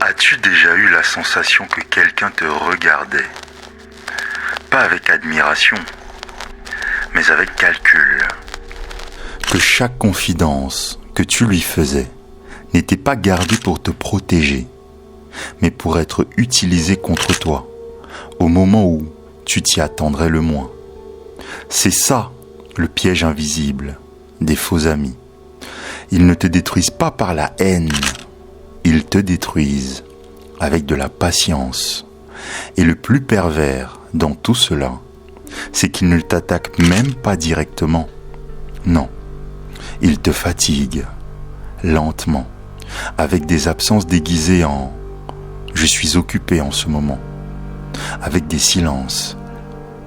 As-tu déjà eu la sensation que quelqu'un te regardait? Pas avec admiration, mais avec calcul. Que chaque confidence que tu lui faisais n'était pas gardée pour te protéger, mais pour être utilisée contre toi, au moment où tu t'y attendrais le moins. C'est ça, le piège invisible des faux amis. Ils ne te détruisent pas par la haine, ils te détruisent avec de la patience. Et le plus pervers dans tout cela, c'est qu'ils ne t'attaquent même pas directement. Non, ils te fatiguent lentement, avec des absences déguisées en « je suis occupé en ce moment », avec des silences,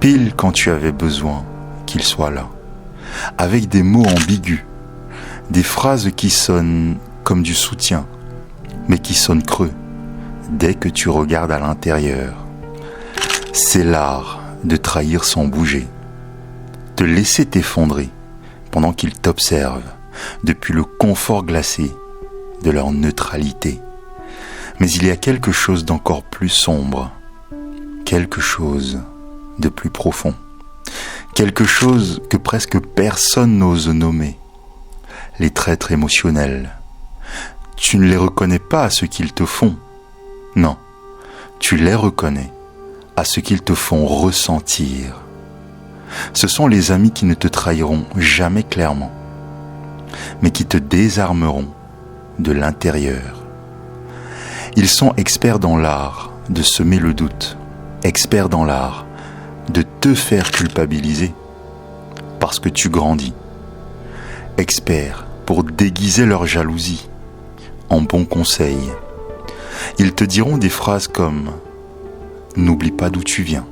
pile quand tu avais besoin qu'ils soient là, avec des mots ambigus, des phrases qui sonnent comme du soutien, mais qui sonnent creux dès que tu regardes à l'intérieur. C'est l'art de trahir sans bouger, te laisser t'effondrer pendant qu'ils t'observent depuis le confort glacé de leur neutralité. Mais il y a quelque chose d'encore plus sombre, quelque chose de plus profond, quelque chose que presque personne n'ose nommer, les traîtres émotionnels. Tu ne les reconnais pas à ce qu'ils te font, non, tu les reconnais à ce qu'ils te font ressentir. Ce sont les amis qui ne te trahiront jamais clairement, mais qui te désarmeront de l'intérieur. Ils sont experts dans l'art de semer le doute, experts dans l'art de te faire culpabiliser parce que tu grandis, experts pour déguiser leur jalousie en bons conseils. Ils te diront des phrases comme « n'oublie pas d'où tu viens ».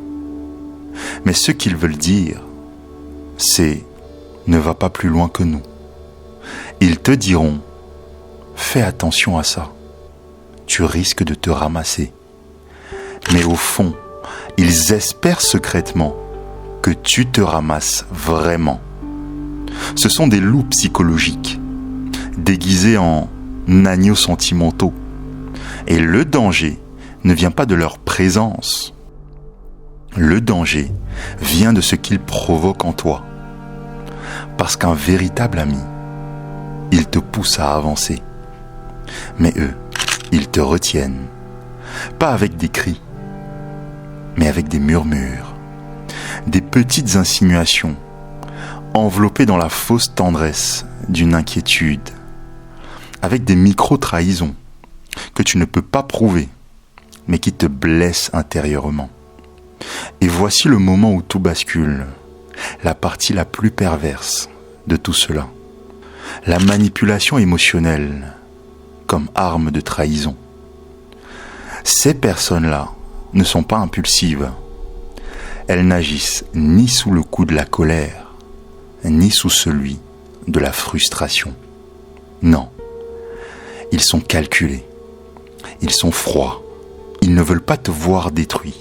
Mais ce qu'ils veulent dire, c'est « ne va pas plus loin que nous ». Ils te diront « fais attention à ça, tu risques de te ramasser ». Mais au fond, ils espèrent secrètement que tu te ramasses vraiment. Ce sont des loups psychologiques, déguisés en agneaux sentimentaux. Et le danger ne vient pas de leur présence. Le danger vient de ce qu'ils provoquent en toi. Parce qu'un véritable ami, il te pousse à avancer. Mais eux, ils te retiennent. Pas avec des cris, mais avec des murmures, des petites insinuations, enveloppées dans la fausse tendresse d'une inquiétude, avec des micro-trahisons que tu ne peux pas prouver, mais qui te blessent intérieurement. Et voici le moment où tout bascule, la partie la plus perverse de tout cela. La manipulation émotionnelle comme arme de trahison. Ces personnes-là ne sont pas impulsives. Elles n'agissent ni sous le coup de la colère, ni sous celui de la frustration. Non, ils sont calculés, ils sont froids, ils ne veulent pas te voir détruit.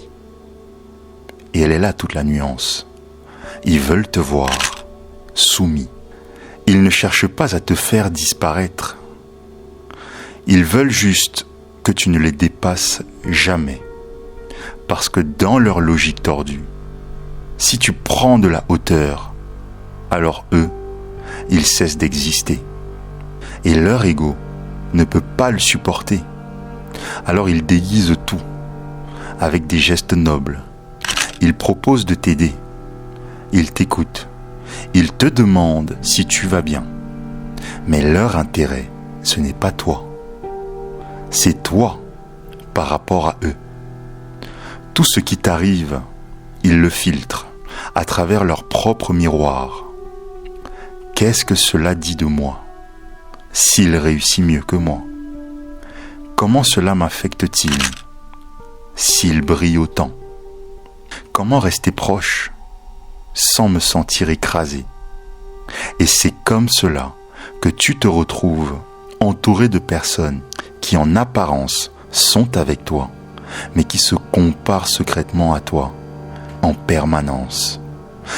Et elle est là toute la nuance. Ils veulent te voir soumis. Ils ne cherchent pas à te faire disparaître. Ils veulent juste que tu ne les dépasses jamais. Parce que dans leur logique tordue, si tu prends de la hauteur, alors eux, ils cessent d'exister. Et leur ego ne peut pas le supporter. Alors ils déguisent tout avec des gestes nobles. Ils proposent de t'aider. Ils t'écoutent. Ils te demandent si tu vas bien. Mais leur intérêt, ce n'est pas toi. C'est toi par rapport à eux. Tout ce qui t'arrive, ils le filtrent à travers leur propre miroir. Qu'est-ce que cela dit de moi? S'il réussit mieux que moi? Comment cela m'affecte-t-il? S'il brille autant? Comment rester proche sans me sentir écrasé? Et c'est comme cela que tu te retrouves entouré de personnes qui en apparence sont avec toi, mais qui se comparent secrètement à toi en permanence.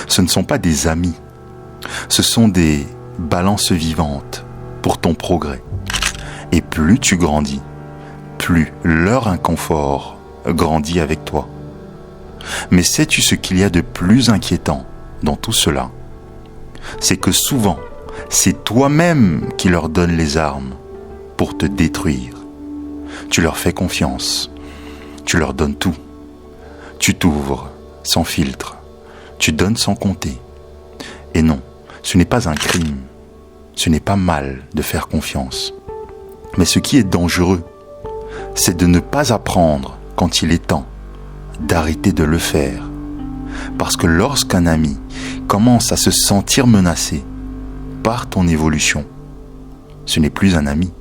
Ce ne sont pas des amis, ce sont des balances vivantes pour ton progrès. Et plus tu grandis, plus leur inconfort grandit avec toi. Mais sais-tu ce qu'il y a de plus inquiétant dans tout cela? C'est que souvent, c'est toi-même qui leur donnes les armes pour te détruire. Tu leur fais confiance, tu leur donnes tout. Tu t'ouvres sans filtre, tu donnes sans compter. Et non, ce n'est pas un crime, ce n'est pas mal de faire confiance. Mais ce qui est dangereux, c'est de ne pas apprendre quand il est temps d'arrêter de le faire. Parce que lorsqu'un ami commence à se sentir menacé par ton évolution, ce n'est plus un ami,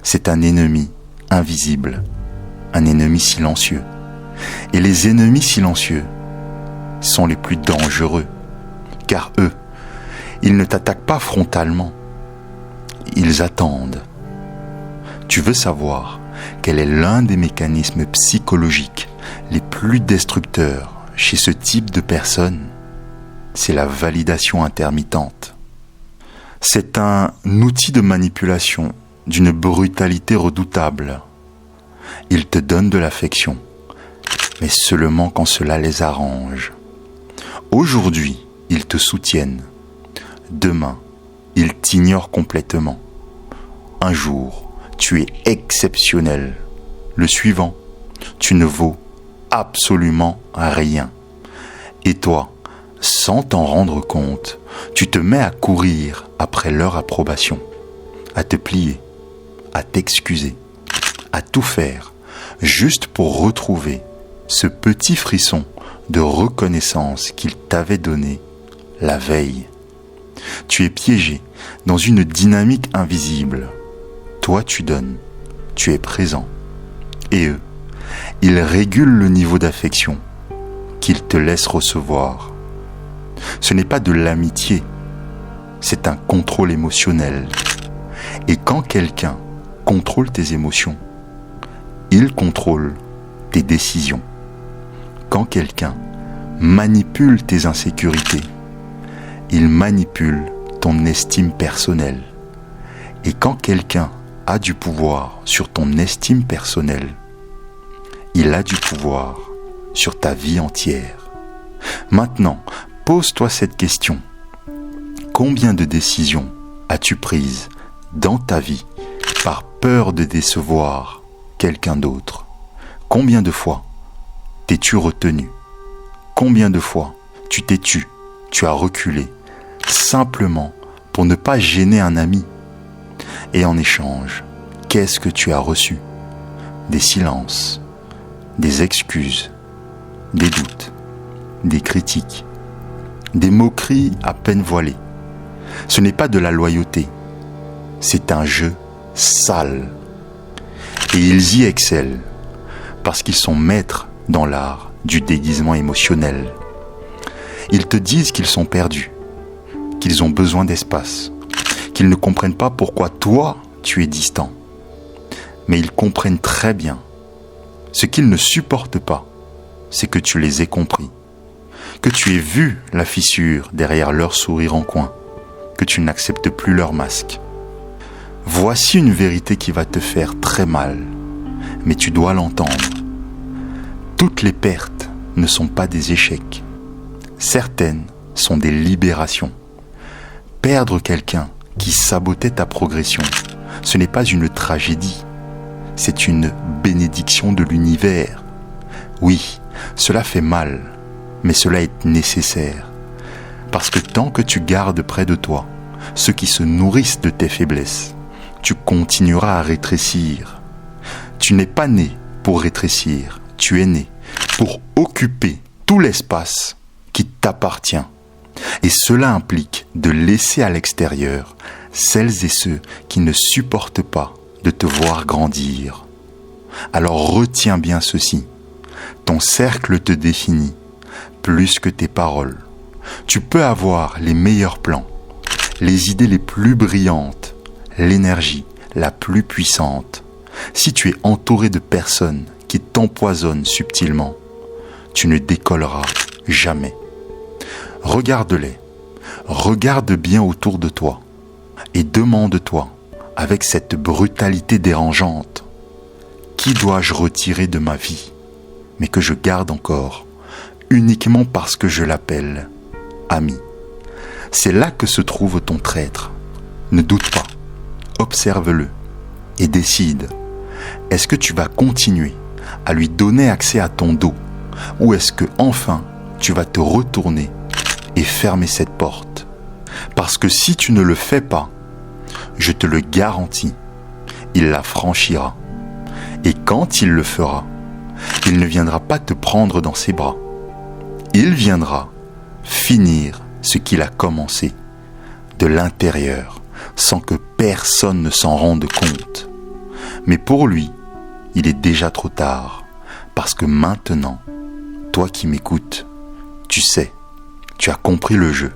c'est un ennemi invisible, un ennemi silencieux. Et les ennemis silencieux sont les plus dangereux, car eux, ils ne t'attaquent pas frontalement, ils attendent. Tu veux savoir quel est l'un des mécanismes psychologiques les plus destructeurs chez ce type de personnes? C'est la validation intermittente. C'est un outil de manipulation d'une brutalité redoutable. Ils te donnent de l'affection, mais seulement quand cela les arrange. Aujourd'hui, ils te soutiennent. Demain, ils t'ignorent complètement. Un jour, tu es exceptionnel. Le suivant, tu ne vaux absolument rien. Et toi, sans t'en rendre compte, tu te mets à courir après leur approbation, à te plier, à t'excuser, à tout faire, juste pour retrouver ce petit frisson de reconnaissance qu'il t'avait donné la veille. Tu es piégé dans une dynamique invisible. Toi, tu donnes, tu es présent. Et eux, ils régulent le niveau d'affection qu'ils te laissent recevoir. Ce n'est pas de l'amitié, c'est un contrôle émotionnel. Et quand quelqu'un contrôle tes émotions, il contrôle tes décisions. Quand quelqu'un manipule tes insécurités, il manipule ton estime personnelle. Et quand quelqu'un a du pouvoir sur ton estime personnelle, il a du pouvoir sur ta vie entière. Maintenant, pose-toi cette question. Combien de décisions as-tu prises dans ta vie par peur de décevoir quelqu'un d'autre? Combien de fois t'es-tu retenu? Combien de fois tu t'es tu as reculé, simplement pour ne pas gêner un ami? Et en échange, qu'est-ce que tu as reçu? Des silences, des excuses, des doutes, des critiques, des moqueries à peine voilées. Ce n'est pas de la loyauté, c'est un jeu sale. Et ils y excellent parce qu'ils sont maîtres dans l'art du déguisement émotionnel. Ils te disent qu'ils sont perdus, qu'ils ont besoin d'espace, qu'ils ne comprennent pas pourquoi toi, tu es distant. Mais ils comprennent très bien. Ce qu'ils ne supportent pas, c'est que tu les aies compris, que tu aies vu la fissure derrière leur sourire en coin, que tu n'acceptes plus leur masque. Voici une vérité qui va te faire très mal, mais tu dois l'entendre. Toutes les pertes ne sont pas des échecs. Certaines sont des libérations. Perdre quelqu'un qui sabotait ta progression, ce n'est pas une tragédie, c'est une bénédiction de l'univers. Oui, cela fait mal, mais cela est nécessaire. Parce que tant que tu gardes près de toi ceux qui se nourrissent de tes faiblesses, tu continueras à rétrécir. Tu n'es pas né pour rétrécir, tu es né pour occuper tout l'espace qui t'appartient. Et cela implique de laisser à l'extérieur celles et ceux qui ne supportent pas de te voir grandir. Alors retiens bien ceci. Ton cercle te définit plus que tes paroles. Tu peux avoir les meilleurs plans, les idées les plus brillantes, l'énergie la plus puissante. Si tu es entouré de personnes qui t'empoisonnent subtilement, tu ne décolleras jamais. Regarde-les, regarde bien autour de toi et demande-toi, avec cette brutalité dérangeante, qui dois-je retirer de ma vie, mais que je garde encore, uniquement parce que je l'appelle ami. C'est là que se trouve ton traître. Ne doute pas, observe-le et décide. Est-ce que tu vas continuer à lui donner accès à ton dos, ou est-ce que enfin tu vas te retourner et fermer cette porte? Parce que si tu ne le fais pas, je te le garantis, il la franchira. Et quand il le fera, il ne viendra pas te prendre dans ses bras. Il viendra finir ce qu'il a commencé de l'intérieur, sans que personne ne s'en rende compte. Mais pour lui, il est déjà trop tard, parce que maintenant, toi qui m'écoutes, tu sais, tu as compris le jeu,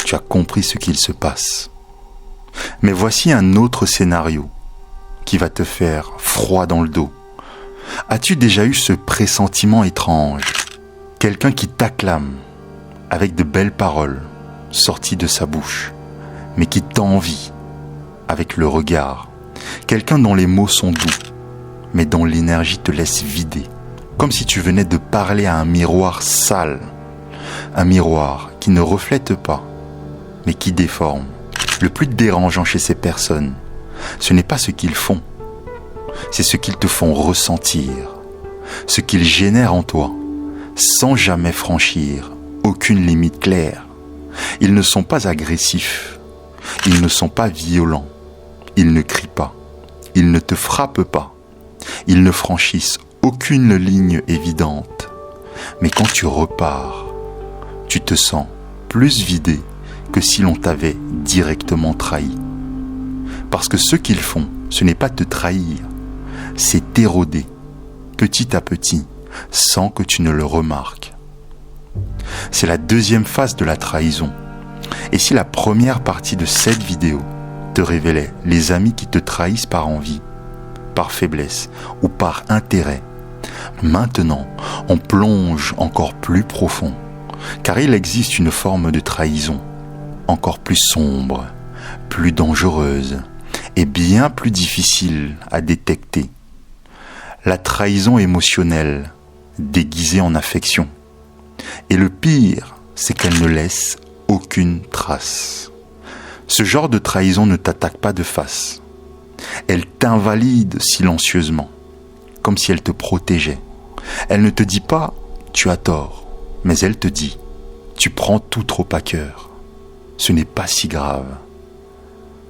tu as compris ce qu'il se passe. Mais voici un autre scénario qui va te faire froid dans le dos. As-tu déjà eu ce pressentiment étrange? Quelqu'un qui t'acclame avec de belles paroles sorties de sa bouche, mais qui t'envie avec le regard. Quelqu'un dont les mots sont doux, mais dont l'énergie te laisse vider, comme si tu venais de parler à un miroir sale. Un miroir qui ne reflète pas, mais qui déforme. Le plus dérangeant chez ces personnes, ce n'est pas ce qu'ils font, c'est ce qu'ils te font ressentir, ce qu'ils génèrent en toi, sans jamais franchir aucune limite claire. Ils ne sont pas agressifs, ils ne sont pas violents, ils ne crient pas, ils ne te frappent pas, ils ne franchissent aucune ligne évidente. Mais quand tu repars, tu te sens plus vidé que si l'on t'avait directement trahi. Parce que ce qu'ils font, ce n'est pas te trahir, c'est t'éroder, petit à petit, sans que tu ne le remarques. C'est la deuxième phase de la trahison. Et si la première partie de cette vidéo te révélait les amis qui te trahissent par envie, par faiblesse ou par intérêt, maintenant on plonge encore plus profond, car il existe une forme de trahison encore plus sombre, plus dangereuse et bien plus difficile à détecter. La trahison émotionnelle, déguisée en affection. Et le pire, c'est qu'elle ne laisse aucune trace. Ce genre de trahison ne t'attaque pas de face. Elle t'invalide silencieusement, comme si elle te protégeait. Elle ne te dit pas « tu as tort », mais elle te dit « tu prends tout trop à cœur ». Ce n'est pas si grave.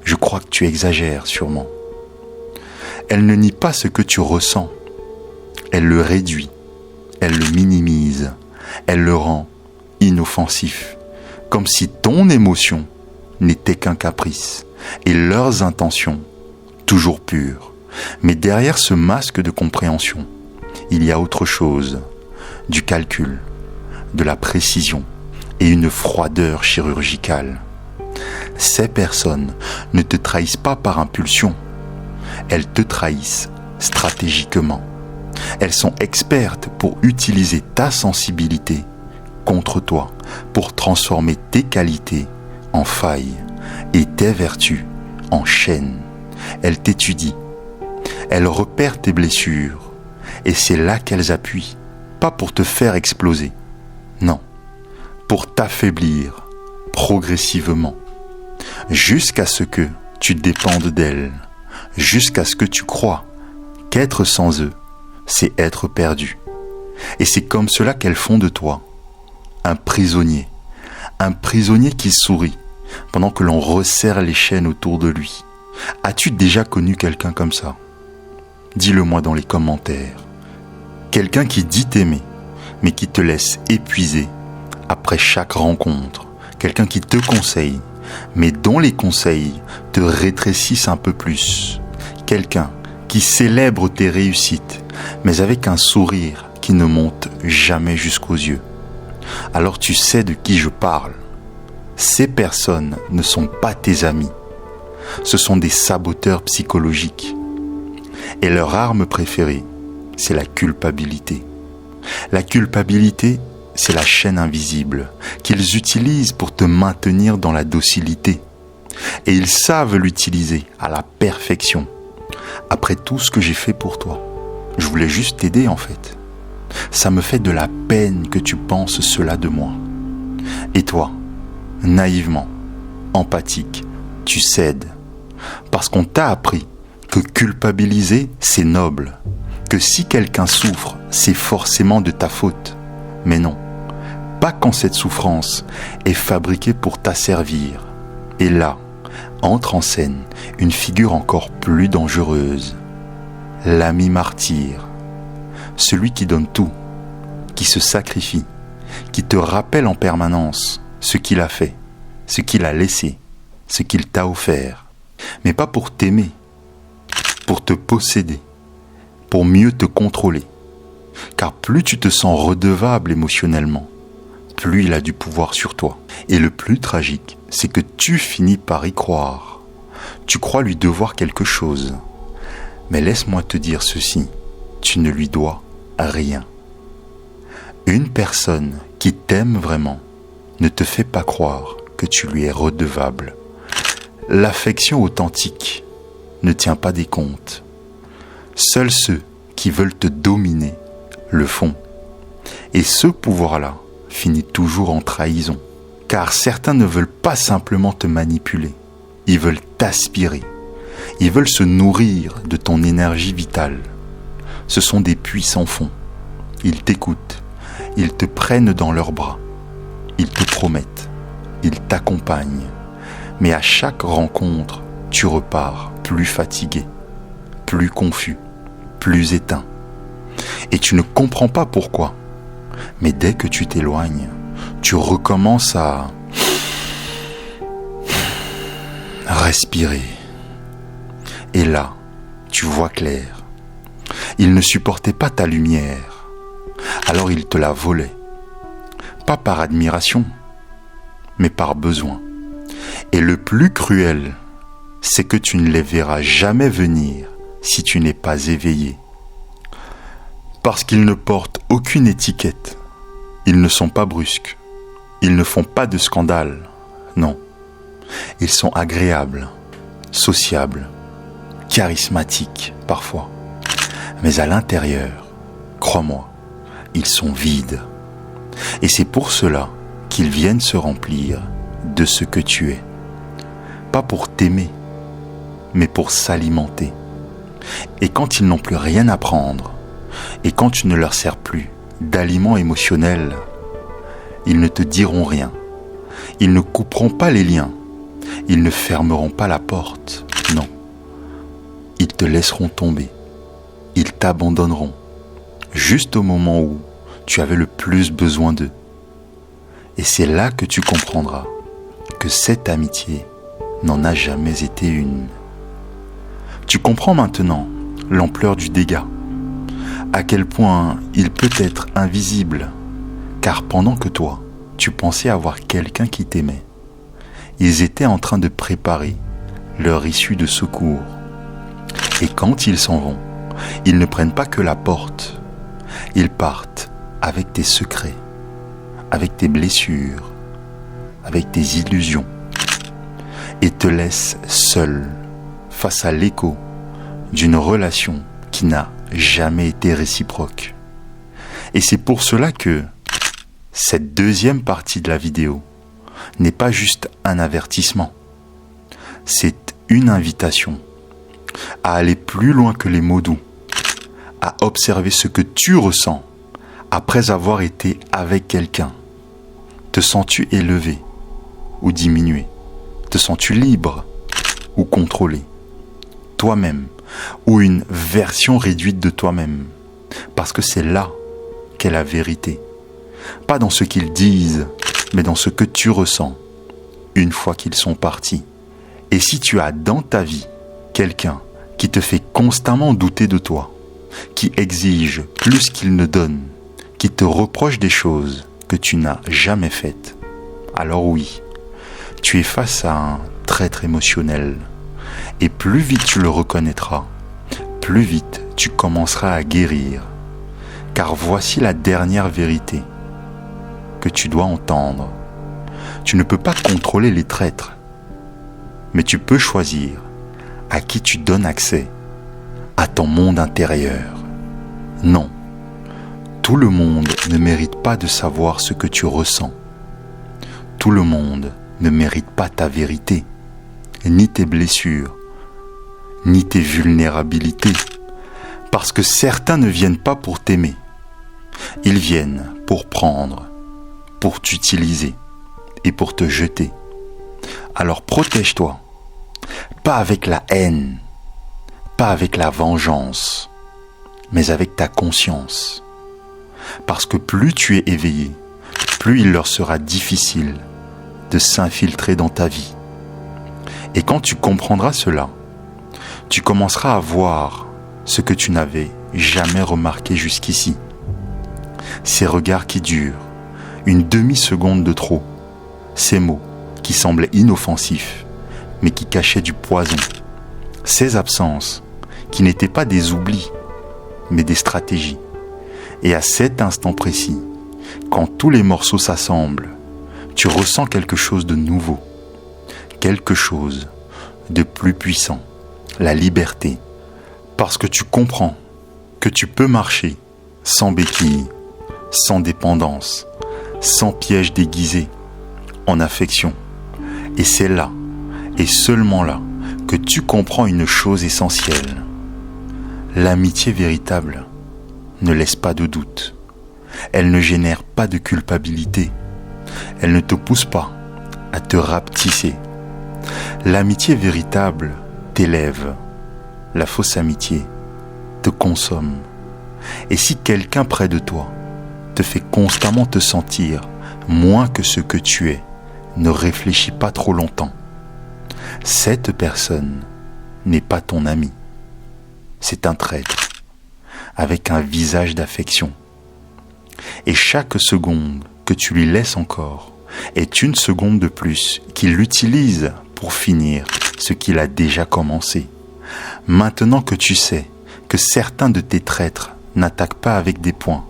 Je crois que tu exagères sûrement. Elle ne nie pas ce que tu ressens. Elle le réduit, elle le minimise, elle le rend inoffensif, comme si ton émotion n'était qu'un caprice et leurs intentions toujours pures. Mais derrière ce masque de compréhension, il y a autre chose, du calcul, de la précision et une froideur chirurgicale. Ces personnes ne te trahissent pas par impulsion, elles te trahissent stratégiquement. Elles sont expertes pour utiliser ta sensibilité contre toi, pour transformer tes qualités en failles et tes vertus en chaînes. Elles t'étudient, elles repèrent tes blessures, et c'est là qu'elles appuient, pas pour te faire exploser, non, pour t'affaiblir progressivement, jusqu'à ce que tu dépendes d'elles, jusqu'à ce que tu crois qu'être sans eux, c'est être perdu. Et c'est comme cela qu'elles font de toi un prisonnier qui sourit pendant que l'on resserre les chaînes autour de lui. As-tu déjà connu quelqu'un comme ça? Dis-le-moi dans les commentaires. Quelqu'un qui dit t'aimer, mais qui te laisse épuisé après chaque rencontre. Quelqu'un qui te conseille, mais dont les conseils te rétrécissent un peu plus. Quelqu'un qui célèbre tes réussites, mais avec un sourire qui ne monte jamais jusqu'aux yeux. Alors tu sais de qui je parle. Ces personnes ne sont pas tes amis. Ce sont des saboteurs psychologiques. Et leur arme préférée, c'est la culpabilité. La culpabilité, c'est la chaîne invisible qu'ils utilisent pour te maintenir dans la docilité. Et ils savent l'utiliser à la perfection. Après tout ce que j'ai fait pour toi, Je voulais juste t'aider en fait. Ça me fait de la peine que tu penses cela de moi. Et toi, naïvement, empathique, tu cèdes. Parce qu'on t'a appris que culpabiliser, c'est noble. Que si quelqu'un souffre, c'est forcément de ta faute. Mais non, pas quand cette souffrance est fabriquée pour t'asservir. Et là, entre en scène une figure encore plus dangereuse. L'ami martyr. Celui qui donne tout, qui se sacrifie, qui te rappelle en permanence ce qu'il a fait, ce qu'il a laissé, ce qu'il t'a offert. Mais pas pour t'aimer, pour te posséder, pour mieux te contrôler. Car plus tu te sens redevable émotionnellement, plus il a du pouvoir sur toi. Et le plus tragique, c'est que tu finis par y croire. Tu crois lui devoir quelque chose. Mais laisse-moi te dire ceci, tu ne lui dois rien. Une personne qui t'aime vraiment ne te fait pas croire que tu lui es redevable. L'affection authentique ne tient pas des comptes. Seuls ceux qui veulent te dominer le font. Et ce pouvoir-là finit toujours en trahison. Car certains ne veulent pas simplement te manipuler. Ils veulent t'aspirer. Ils veulent se nourrir de ton énergie vitale. Ce sont des puits sans fond. Ils t'écoutent. Ils te prennent dans leurs bras. Ils te promettent. Ils t'accompagnent. Mais à chaque rencontre, tu repars plus fatigué, plus confus, plus éteint. Et tu ne comprends pas pourquoi. Mais dès que tu t'éloignes, tu recommences à respirer. Et là, tu vois clair. Il ne supportait pas ta lumière. Alors il te la volait. Pas par admiration, mais par besoin. Et le plus cruel, c'est que tu ne les verras jamais venir si tu n'es pas éveillé. Parce qu'ils ne portent aucune étiquette. Ils ne sont pas brusques. Ils ne font pas de scandale. Non. Ils sont agréables, sociables, charismatiques parfois. Mais à l'intérieur, crois-moi, ils sont vides. Et c'est pour cela qu'ils viennent se remplir de ce que tu es. Pas pour t'aimer, mais pour s'alimenter. Et quand ils n'ont plus rien à prendre, et quand tu ne leur sers plus d'aliment émotionnel, ils ne te diront rien. Ils ne couperont pas les liens. Ils ne fermeront pas la porte. Non. Ils te laisseront tomber. Ils t'abandonneront. Juste au moment où tu avais le plus besoin d'eux. Et c'est là que tu comprendras que cette amitié n'en a jamais été une. Tu comprends maintenant l'ampleur du dégât, à quel point il peut être invisible, car pendant que toi, tu pensais avoir quelqu'un qui t'aimait, ils étaient en train de préparer leur issue de secours. Et quand ils s'en vont, ils ne prennent pas que la porte, ils partent avec tes secrets, avec tes blessures, avec tes illusions, et te laissent seul face à l'écho d'une relation qui n'a jamais été réciproque. Et c'est pour cela que cette deuxième partie de la vidéo n'est pas juste un avertissement, c'est une invitation à aller plus loin que les mots doux, à observer ce que tu ressens après avoir été avec quelqu'un. Te sens-tu élevé ou diminué? Te sens-tu libre ou contrôlé? Toi-même ou une version réduite de toi-même? Parce que c'est là qu'est la vérité. Pas dans ce qu'ils disent, mais dans ce que tu ressens une fois qu'ils sont partis. Et si tu as dans ta vie quelqu'un qui te fait constamment douter de toi, qui exige plus qu'il ne donne, qui te reproche des choses que tu n'as jamais faites, alors oui, tu es face à un traître émotionnel. Et plus vite tu le reconnaîtras, plus vite tu commenceras à guérir. Car voici la dernière vérité que tu dois entendre. Tu ne peux pas contrôler les traîtres, mais tu peux choisir à qui tu donnes accès à ton monde intérieur. Non, tout le monde ne mérite pas de savoir ce que tu ressens. Tout le monde ne mérite pas ta vérité, ni tes blessures, ni tes vulnérabilités, parce que certains ne viennent pas pour t'aimer. Ils viennent pour prendre, pour t'utiliser et pour te jeter. Alors protège-toi, pas avec la haine, pas avec la vengeance, mais avec ta conscience. Parce que plus tu es éveillé, plus il leur sera difficile de s'infiltrer dans ta vie. Et quand tu comprendras cela, tu commenceras à voir ce que tu n'avais jamais remarqué jusqu'ici. Ces regards qui durent une demi-seconde de trop, ces mots qui semblaient inoffensifs, mais qui cachaient du poison, ces absences qui n'étaient pas des oublis, mais des stratégies. Et à cet instant précis, quand tous les morceaux s'assemblent, tu ressens quelque chose de nouveau, quelque chose de plus puissant, la liberté, parce que tu comprends que tu peux marcher sans béquille, sans dépendance, sans piège déguisé, en affection. Et c'est là, et seulement là, que tu comprends une chose essentielle. L'amitié véritable ne laisse pas de doute. Elle ne génère pas de culpabilité. Elle ne te pousse pas à te rapetisser. L'amitié véritable t'élève. La fausse amitié te consomme. Et si quelqu'un près de toi te fait constamment te sentir moins que ce que tu es, ne réfléchis pas trop longtemps. Cette personne n'est pas ton ami. C'est un traître, avec un visage d'affection. Et chaque seconde que tu lui laisses encore est une seconde de plus qu'il utilise pour finir ce qu'il a déjà commencé. Maintenant que tu sais que certains de tes traîtres n'attaquent pas avec des poings,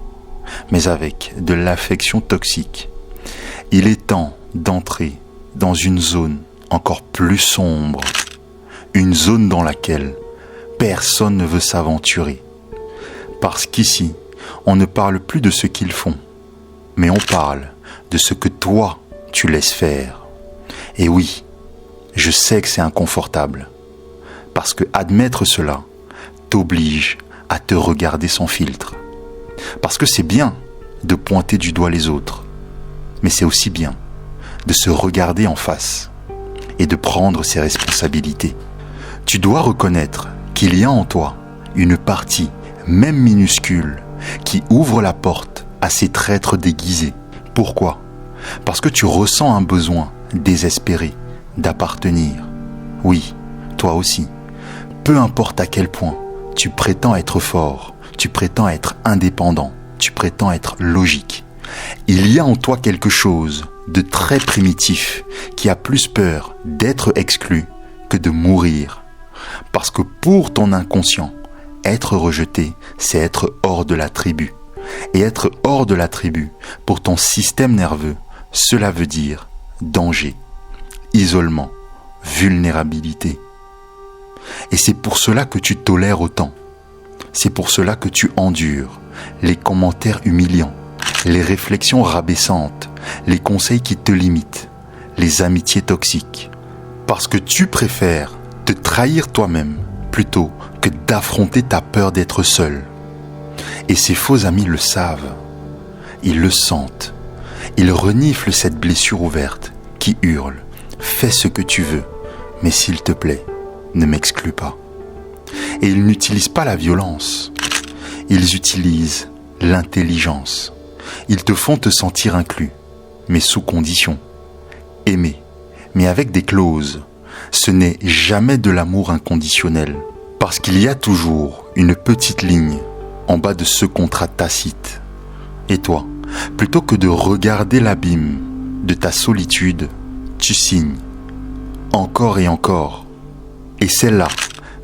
mais avec de l'affection toxique, il est temps d'entrer dans une zone encore plus sombre, une zone dans laquelle personne ne veut s'aventurer. Parce qu'ici, on ne parle plus de ce qu'ils font, mais on parle de ce que toi, tu laisses faire. Et oui, je sais que c'est inconfortable, parce que admettre cela t'oblige à te regarder sans filtre. Parce que c'est bien de pointer du doigt les autres, mais c'est aussi bien de se regarder en face et de prendre ses responsabilités. Tu dois reconnaître qu'il y a en toi une partie, même minuscule, qui ouvre la porte à ces traîtres déguisés. Pourquoi ? Parce que tu ressens un besoin désespéré d'appartenir. Oui, toi aussi. Peu importe à quel point tu prétends être fort, tu prétends être indépendant, tu prétends être logique. Il y a en toi quelque chose de très primitif qui a plus peur d'être exclu que de mourir. Parce que pour ton inconscient, être rejeté, c'est être hors de la tribu. Et être hors de la tribu, pour ton système nerveux, cela veut dire danger, isolement, vulnérabilité. Et c'est pour cela que tu tolères autant. C'est pour cela que tu endures les commentaires humiliants, les réflexions rabaissantes, les conseils qui te limitent, les amitiés toxiques. Parce que tu préfères te trahir toi-même plutôt que d'affronter ta peur d'être seul. Et ces faux amis le savent. Ils le sentent. Ils reniflent cette blessure ouverte qui hurle « Fais ce que tu veux, mais s'il te plaît, ne m'exclus pas. » Et ils n'utilisent pas la violence. Ils utilisent l'intelligence. Ils te font te sentir inclus, mais sous condition. Aimer, mais avec des clauses. Ce n'est jamais de l'amour inconditionnel. Parce qu'il y a toujours une petite ligne en bas de ce contrat tacite. Et toi, plutôt que de regarder l'abîme de ta solitude, tu signes encore et encore. Et c'est là,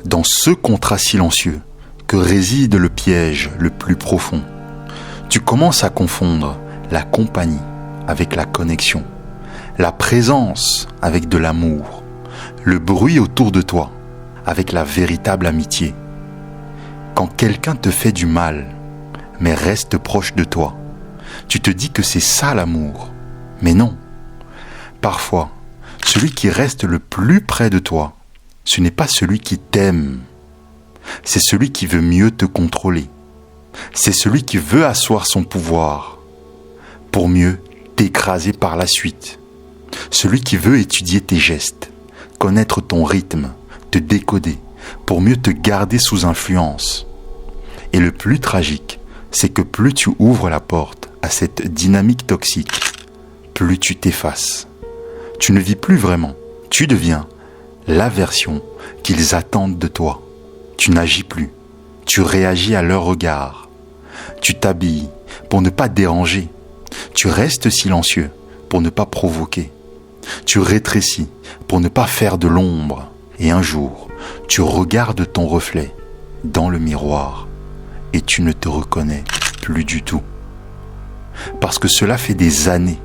dans ce contrat silencieux, que réside le piège le plus profond. Tu commences à confondre la compagnie avec la connexion, la présence avec de l'amour, le bruit autour de toi avec la véritable amitié. Quand quelqu'un te fait du mal, mais reste proche de toi. Tu te dis que c'est ça l'amour, mais non. Parfois, celui qui reste le plus près de toi, ce n'est pas celui qui t'aime, c'est celui qui veut mieux te contrôler. C'est celui qui veut asseoir son pouvoir pour mieux t'écraser par la suite. Celui qui veut étudier tes gestes, connaître ton rythme, te décoder pour mieux te garder sous influence. Et le plus tragique, c'est que plus tu ouvres la porte à cette dynamique toxique, plus tu t'effaces. Tu ne vis plus vraiment, tu deviens la version qu'ils attendent de toi. Tu n'agis plus, tu réagis à leur regard. Tu t'habilles pour ne pas déranger. Tu restes silencieux pour ne pas provoquer. Tu rétrécis pour ne pas faire de l'ombre. Et un jour, tu regardes ton reflet dans le miroir et tu ne te reconnais plus du tout. Parce que cela fait des années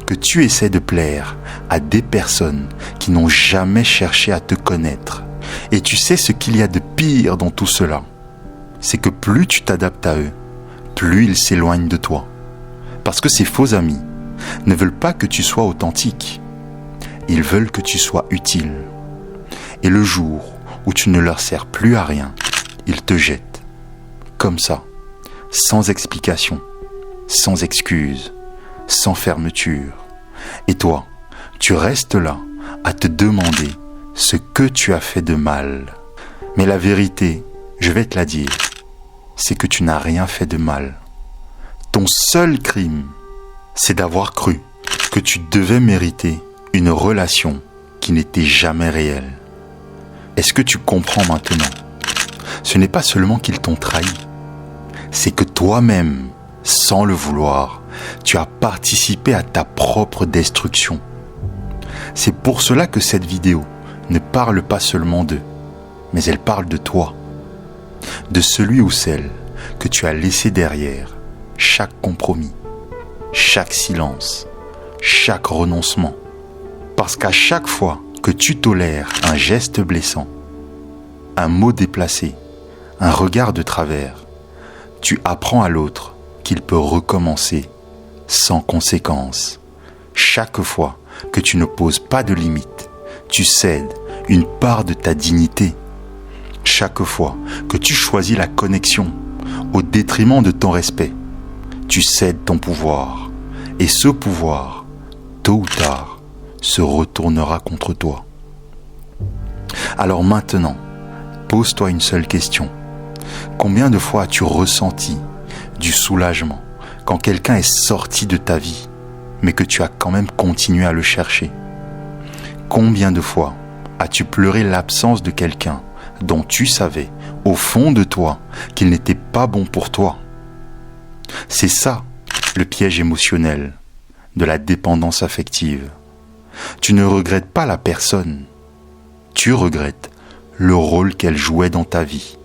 que tu essaies de plaire à des personnes qui n'ont jamais cherché à te connaître. Et tu sais ce qu'il y a de pire dans tout cela, c'est que plus tu t'adaptes à eux, plus ils s'éloignent de toi. Parce que ces faux amis ne veulent pas que tu sois authentique. Ils veulent que tu sois utile. Et le jour où tu ne leur sers plus à rien, ils te jettent. Comme ça, sans explication, sans excuse, sans fermeture. Et toi, tu restes là à te demander ce que tu as fait de mal. Mais la vérité, je vais te la dire, c'est que tu n'as rien fait de mal. Ton seul crime, c'est d'avoir cru que tu devais mériter une relation qui n'était jamais réelle. Est-ce que tu comprends maintenant? Ce n'est pas seulement qu'ils t'ont trahi, c'est que toi-même, sans le vouloir, tu as participé à ta propre destruction. C'est pour cela que cette vidéo ne parle pas seulement d'eux, mais elle parle de toi, de celui ou celle que tu as laissé derrière chaque compromis, chaque silence, chaque renoncement. Parce qu'à chaque fois que tu tolères un geste blessant, un mot déplacé, un regard de travers, tu apprends à l'autre qu'il peut recommencer sans conséquence. Chaque fois que tu ne poses pas de limite, tu cèdes une part de ta dignité. Chaque fois que tu choisis la connexion au détriment de ton respect, tu cèdes ton pouvoir. Et ce pouvoir, tôt ou tard, se retournera contre toi. Alors maintenant, pose-toi une seule question. Combien de fois as-tu ressenti du soulagement quand quelqu'un est sorti de ta vie, mais que tu as quand même continué à le chercher? Combien de fois as-tu pleuré l'absence de quelqu'un dont tu savais, au fond de toi, qu'il n'était pas bon pour toi? C'est ça, le piège émotionnel de la dépendance affective. Tu ne regrettes pas la personne, tu regrettes le rôle qu'elle jouait dans ta vie.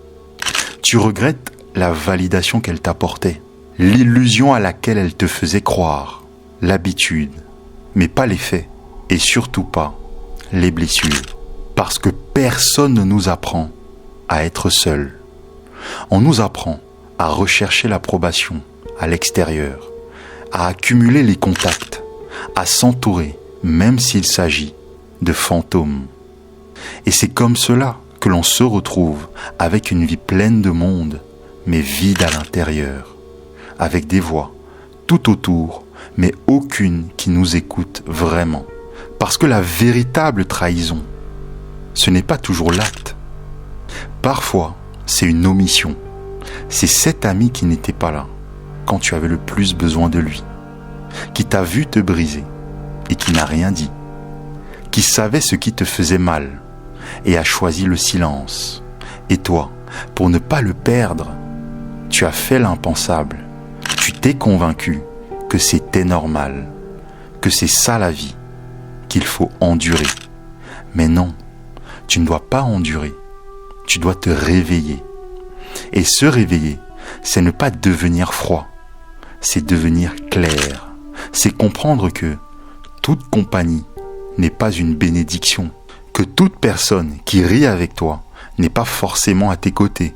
Tu regrettes la validation qu'elle t'apportait, l'illusion à laquelle elle te faisait croire, l'habitude, mais pas les faits, et surtout pas les blessures. Parce que personne ne nous apprend à être seul. On nous apprend à rechercher l'approbation à l'extérieur, à accumuler les contacts, à s'entourer, même s'il s'agit de fantômes. Et c'est comme cela que l'on se retrouve avec une vie pleine de monde, mais vide à l'intérieur, avec des voix tout autour, mais aucune qui nous écoute vraiment. Parce que la véritable trahison, ce n'est pas toujours l'acte. Parfois, c'est une omission. C'est cet ami qui n'était pas là quand tu avais le plus besoin de lui, qui t'a vu te briser et qui n'a rien dit, qui savait ce qui te faisait mal et a choisi le silence. Et toi, pour ne pas le perdre, tu as fait l'impensable. Tu t'es convaincu que c'était normal, que c'est ça la vie, qu'il faut endurer. Mais non, tu ne dois pas endurer, tu dois te réveiller. Et se réveiller, c'est ne pas devenir froid, c'est devenir clair. C'est comprendre que toute compagnie n'est pas une bénédiction, que toute personne qui rit avec toi n'est pas forcément à tes côtés,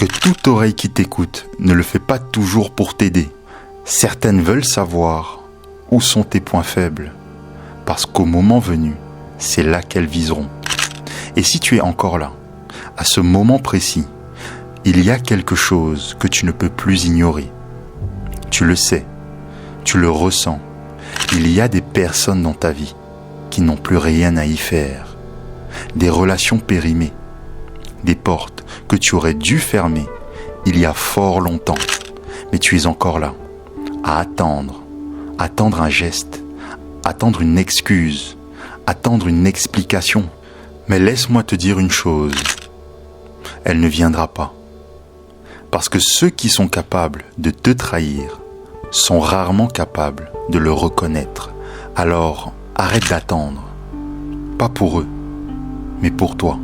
que toute oreille qui t'écoute ne le fait pas toujours pour t'aider. Certaines veulent savoir où sont tes points faibles, parce qu'au moment venu, c'est là qu'elles viseront. Et si tu es encore là, à ce moment précis, il y a quelque chose que tu ne peux plus ignorer. Tu le sais, tu le ressens. Il y a des personnes dans ta vie qui n'ont plus rien à y faire. Des relations périmées, des portes que tu aurais dû fermer il y a fort longtemps. Mais tu es encore là, à attendre un geste, attendre une excuse, attendre une explication. Mais laisse-moi te dire une chose, elle ne viendra pas. Parce que ceux qui sont capables de te trahir sont rarement capables de le reconnaître. Alors, arrête d'attendre. Pas pour eux, mais pour toi.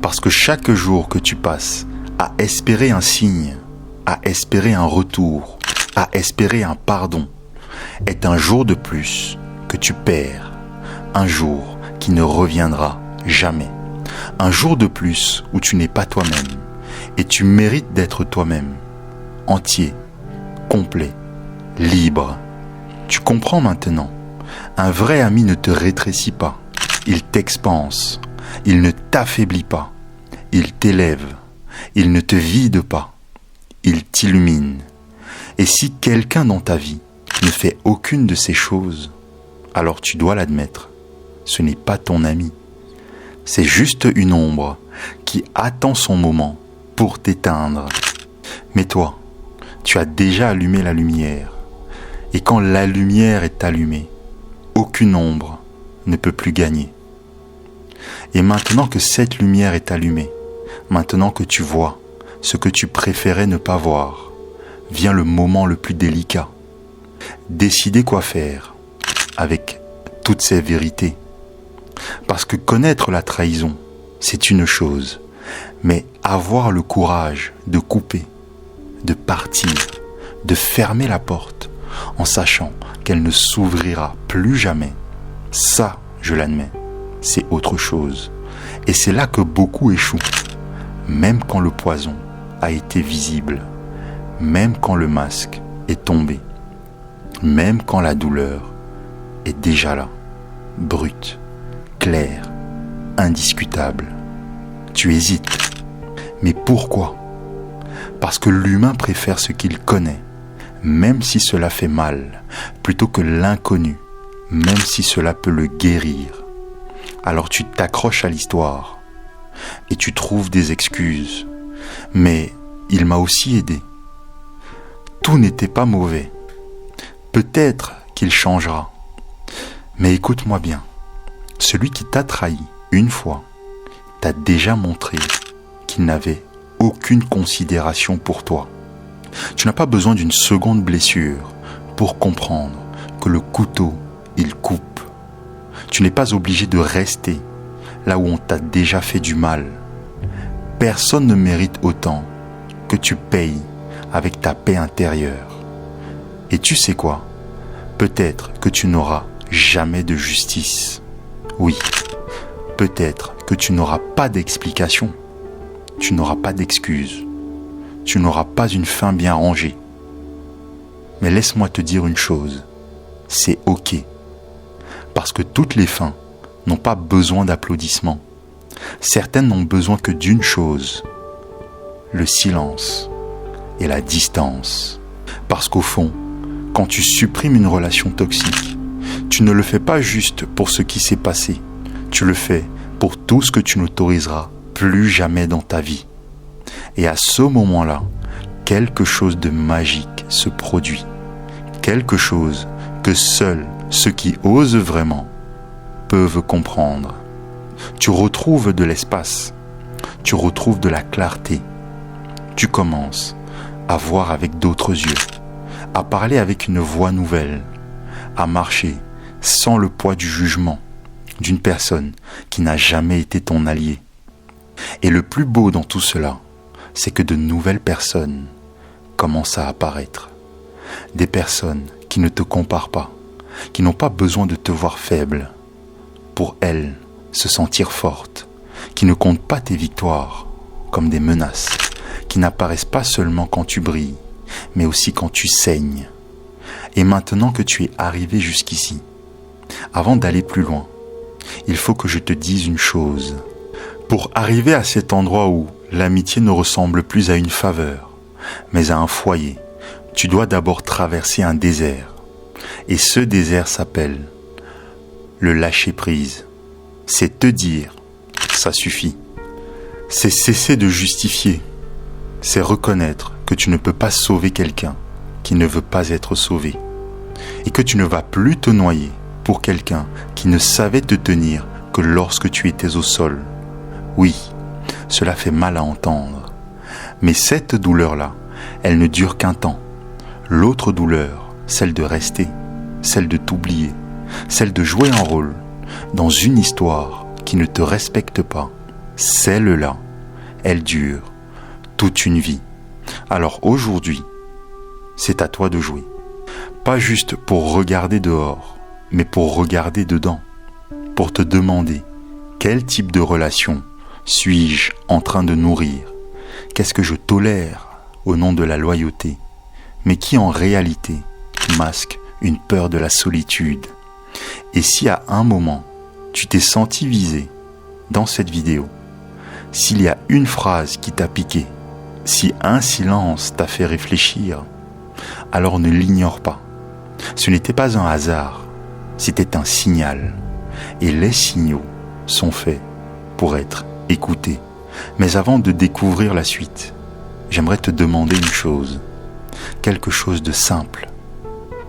Parce que chaque jour que tu passes à espérer un signe, à espérer un retour, à espérer un pardon, est un jour de plus que tu perds. Un jour qui ne reviendra jamais. Un jour de plus où tu n'es pas toi-même. Et tu mérites d'être toi-même. Entier, complet, libre. Tu comprends maintenant. Un vrai ami ne te rétrécit pas. Il t'expanse. Il ne t'affaiblit pas. Il t'élève. Il ne te vide pas. Il t'illumine. Et si quelqu'un dans ta vie ne fait aucune de ces choses, alors tu dois l'admettre. Ce n'est pas ton ami. C'est juste une ombre qui attend son moment pour t'éteindre. Mais toi, tu as déjà allumé la lumière. Et quand la lumière est allumée, aucune ombre ne peut plus gagner. Et maintenant que cette lumière est allumée, maintenant que tu vois ce que tu préférais ne pas voir, vient le moment le plus délicat. Décider quoi faire avec toutes ces vérités. Parce que connaître la trahison, c'est une chose, mais avoir le courage de couper, de partir, de fermer la porte, en sachant qu'elle ne s'ouvrira plus jamais, ça, je l'admets, c'est autre chose. Et c'est là que beaucoup échouent, même quand le poison a été visible, même quand le masque est tombé, même quand la douleur est déjà là, brute, claire, indiscutable. Tu hésites. Mais pourquoi ? Parce que l'humain préfère ce qu'il connaît, même si cela fait mal, plutôt que l'inconnu, même si cela peut le guérir. Alors tu t'accroches à l'histoire et tu trouves des excuses. Mais il m'a aussi aidé. Tout n'était pas mauvais. Peut-être qu'il changera. Mais écoute-moi bien. Celui qui t'a trahi une fois t'a déjà montré qu'il n'avait aucune considération pour toi. Tu n'as pas besoin d'une seconde blessure pour comprendre que le couteau, il coupe. Tu n'es pas obligé de rester là où on t'a déjà fait du mal. Personne ne mérite autant que tu payes avec ta paix intérieure. Et tu sais quoi ? Peut-être que tu n'auras jamais de justice. Oui, peut-être que tu n'auras pas d'explication. Tu n'auras pas d'excuse. Tu n'auras pas une fin bien rangée. Mais laisse-moi te dire une chose, c'est ok. Parce que toutes les fins n'ont pas besoin d'applaudissements. Certaines n'ont besoin que d'une chose, le silence et la distance. Parce qu'au fond, quand tu supprimes une relation toxique, tu ne le fais pas juste pour ce qui s'est passé. Tu le fais pour tout ce que tu n'autoriseras plus jamais dans ta vie. Et à ce moment-là, quelque chose de magique se produit. Quelque chose que seuls ceux qui osent vraiment peuvent comprendre. Tu retrouves de l'espace. Tu retrouves de la clarté. Tu commences à voir avec d'autres yeux, à parler avec une voix nouvelle, à marcher sans le poids du jugement d'une personne qui n'a jamais été ton allié. Et le plus beau dans tout cela, c'est que de nouvelles personnes commencent à apparaître. Des personnes qui ne te comparent pas, qui n'ont pas besoin de te voir faible, pour elles se sentir forte, qui ne comptent pas tes victoires comme des menaces, qui n'apparaissent pas seulement quand tu brilles, mais aussi quand tu saignes. Et maintenant que tu es arrivé jusqu'ici, avant d'aller plus loin, il faut que je te dise une chose. Pour arriver à cet endroit où l'amitié ne ressemble plus à une faveur, mais à un foyer, tu dois d'abord traverser un désert. Et ce désert s'appelle le lâcher-prise. C'est te dire, ça suffit. C'est cesser de justifier. C'est reconnaître que tu ne peux pas sauver quelqu'un qui ne veut pas être sauvé. Et que tu ne vas plus te noyer pour quelqu'un qui ne savait te tenir que lorsque tu étais au sol. Oui, cela fait mal à entendre. Mais cette douleur-là, elle ne dure qu'un temps. L'autre douleur, celle de rester, celle de t'oublier, celle de jouer un rôle dans une histoire qui ne te respecte pas, celle-là, elle dure toute une vie. Alors aujourd'hui, c'est à toi de jouer. Pas juste pour regarder dehors, mais pour regarder dedans, pour te demander quel type de relation suis-je en train de nourrir? Qu'est-ce que je tolère au nom de la loyauté, mais qui en réalité masque une peur de la solitude? Et si à un moment, tu t'es senti visé dans cette vidéo, s'il y a une phrase qui t'a piqué, si un silence t'a fait réfléchir, alors ne l'ignore pas. Ce n'était pas un hasard, c'était un signal. Et les signaux sont faits pour être écoutés. Mais avant de découvrir la suite, j'aimerais te demander une chose. Quelque chose de simple,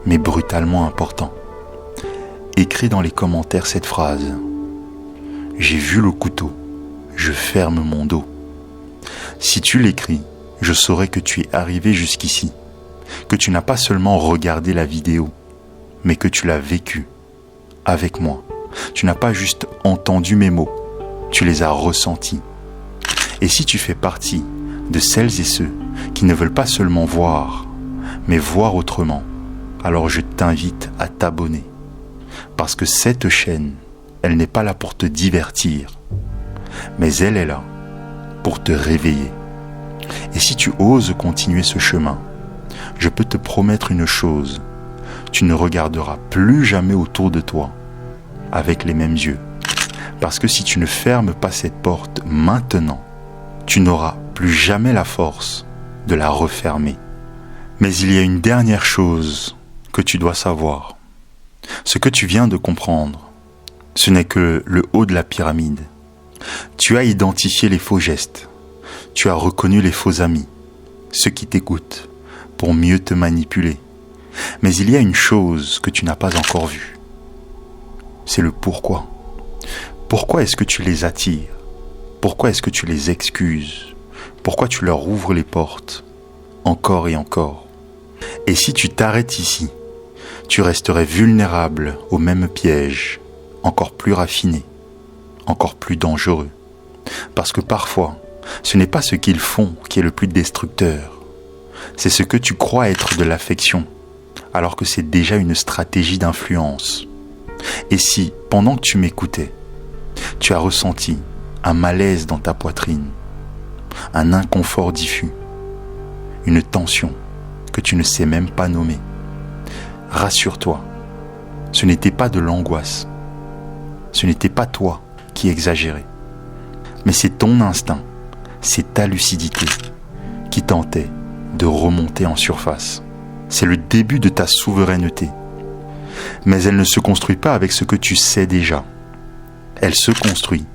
mais brutalement important. Écris dans les commentaires cette phrase. J'ai vu le couteau, je ferme mon dos. Si tu l'écris, je saurai que tu es arrivé jusqu'ici, que tu n'as pas seulement regardé la vidéo, mais que tu l'as vécu avec moi. Tu n'as pas juste entendu mes mots, tu les as ressentis. Et si tu fais partie de celles et ceux qui ne veulent pas seulement voir, mais voir autrement, alors je t'invite à t'abonner. Parce que cette chaîne, elle n'est pas là pour te divertir, mais elle est là pour te réveiller. Et si tu oses continuer ce chemin, je peux te promettre une chose, tu ne regarderas plus jamais autour de toi avec les mêmes yeux. Parce que si tu ne fermes pas cette porte maintenant, tu n'auras plus jamais la force de la refermer. Mais il y a une dernière chose que tu dois savoir. Ce que tu viens de comprendre, ce n'est que le haut de la pyramide. Tu as identifié les faux gestes. Tu as reconnu les faux amis, ceux qui t'écoutent pour mieux te manipuler. Mais il y a une chose que tu n'as pas encore vue. C'est le pourquoi. Pourquoi est-ce que tu les attires? Pourquoi est-ce que tu les excuses? Pourquoi tu leur ouvres les portes encore et encore? Et si tu t'arrêtes ici, tu resterais vulnérable au même piège, encore plus raffiné, encore plus dangereux. Parce que parfois, ce n'est pas ce qu'ils font qui est le plus destructeur. C'est ce que tu crois être de l'affection, alors que c'est déjà une stratégie d'influence. Et si, pendant que tu m'écoutais, tu as ressenti un malaise dans ta poitrine, un inconfort diffus, une tension que tu ne sais même pas nommer, rassure-toi, ce n'était pas de l'angoisse, ce n'était pas toi qui exagérais, mais c'est ton instinct, c'est ta lucidité qui tentait de remonter en surface. C'est le début de ta souveraineté. Mais elle ne se construit pas avec ce que tu sais déjà. Elle se construit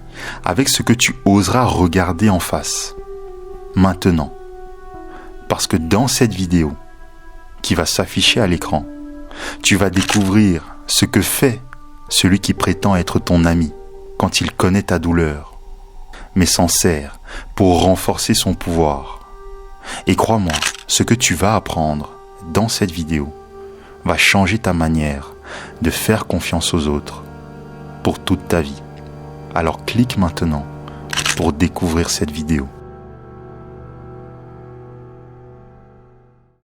avec ce que tu oseras regarder en face, maintenant. Parce que dans cette vidéo qui va s'afficher à l'écran, tu vas découvrir ce que fait celui qui prétend être ton ami quand il connaît ta douleur, mais s'en sert pour renforcer son pouvoir. Et crois-moi, ce que tu vas apprendre dans cette vidéo va changer ta manière de faire confiance aux autres pour toute ta vie. Alors clique maintenant pour découvrir cette vidéo.